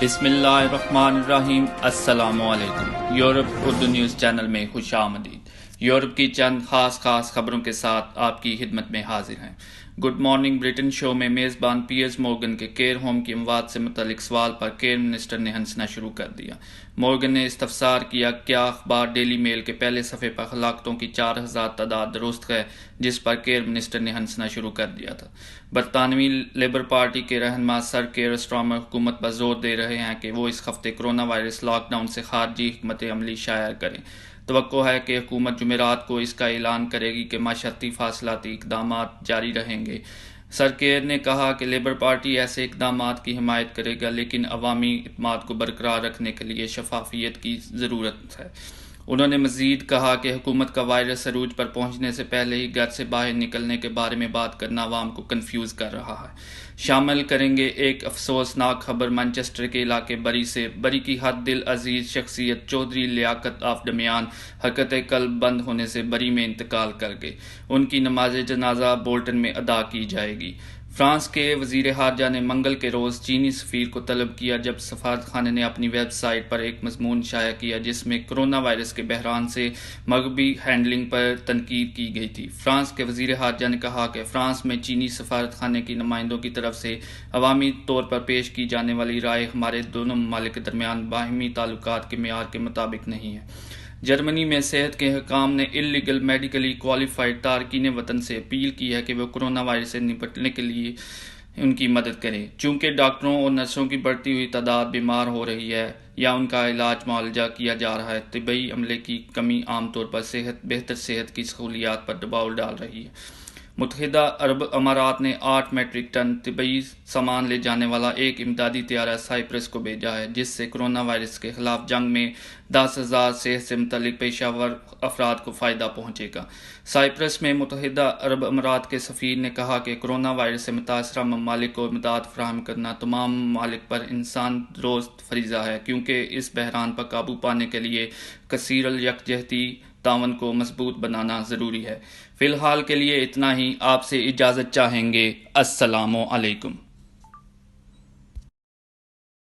بسم اللہ الرحمن الرحیم۔ السلام علیکم۔ یورپ اردو نیوز چینل میں خوش آمدید۔ یورپ کی چند خاص خبروں کے ساتھ آپ کی خدمت میں حاضر ہیں۔ گڈ مارننگ برٹن شو میں میزبان پیئرس مورگن کے کیئر ہوم کی اموات سے متعلق سوال پر کیئر منسٹر نے ہنسنا شروع کر دیا۔ مورگن نے استفسار کیا، کیا اخبار ڈیلی میل کے پہلے صفحے پر ہلاکتوں کی 4000 تعداد درست ہے، جس پر کیئر منسٹر نے ہنسنا شروع کر دیا تھا۔ برطانوی لیبر پارٹی کے رہنما سر کیئر سٹارمر حکومت پر زور دے رہے ہیں کہ وہ اس ہفتے کرونا وائرس لاک ڈاؤن سے خارجی حکمت عملی شائع کریں۔ توقع ہے کہ حکومت جمعرات کو اس کا اعلان کرے گی کہ معاشرتی فاصلاتی اقدامات جاری رہیں گے۔ سر کیئر نے کہا کہ لیبر پارٹی ایسے اقدامات کی حمایت کرے گا، لیکن عوامی اعتماد کو برقرار رکھنے کے لیے شفافیت کی ضرورت ہے۔ انہوں نے مزید کہا کہ حکومت کا وائرس عروج پر پہنچنے سے پہلے ہی گھر سے باہر نکلنے کے بارے میں بات کرنا عوام کو کنفیوز کر رہا ہے۔ شامل کریں گے ایک افسوسناک خبر، مانچسٹر کے علاقے بری سے بری کی حد دل عزیز شخصیت چودھری لیاقت آف ڈمیان حرکت قلب بند ہونے سے بری میں انتقال کر گئے۔ ان کی نماز جنازہ بولٹن میں ادا کی جائے گی۔ فرانس کے وزیر خارجہ نے منگل کے روز چینی سفیر کو طلب کیا جب سفارت خانے نے اپنی ویب سائٹ پر ایک مضمون شائع کیا جس میں کرونا وائرس کے بحران سے مغربی ہینڈلنگ پر تنقید کی گئی تھی۔ فرانس کے وزیر خارجہ نے کہا کہ فرانس میں چینی سفارت خانے کی نمائندوں کی طرف سے عوامی طور پر پیش کی جانے والی رائے ہمارے دونوں ممالک کے درمیان باہمی تعلقات کے معیار کے مطابق نہیں ہے۔ جرمنی میں صحت کے حکام نے اللیگل میڈیکلی کوالیفائڈ تارکین وطن سے اپیل کی ہے کہ وہ کرونا وائرس سے نپٹنے کے لیے ان کی مدد کریں۔ چونکہ ڈاکٹروں اور نرسوں کی بڑھتی ہوئی تعداد بیمار ہو رہی ہے یا ان کا علاج معالجہ کیا جا رہا ہے، طبی عملے کی کمی عام طور پر بہتر صحت کی سہولیات پر دباؤ ڈال رہی ہے۔ متحدہ عرب امارات نے 8 میٹرک ٹن طبی سامان لے جانے والا ایک امدادی طیارہ سائپرس کو بھیجا ہے، جس سے کرونا وائرس کے خلاف جنگ میں 10,000 صحت سے متعلق پیشہ ور افراد کو فائدہ پہنچے گا۔ سائپرس میں متحدہ عرب امارات کے سفیر نے کہا کہ کرونا وائرس سے متاثرہ ممالک کو امداد فراہم کرنا تمام ممالک پر انسان دوست فریضہ ہے، کیونکہ اس بحران پر قابو پانے کے لیے کثیر الیکجہتی تعاون کو مضبوط بنانا ضروری ہے۔ فی الحال کے لیے اتنا ہی، آپ سے اجازت چاہیں گے۔ السلام علیکم۔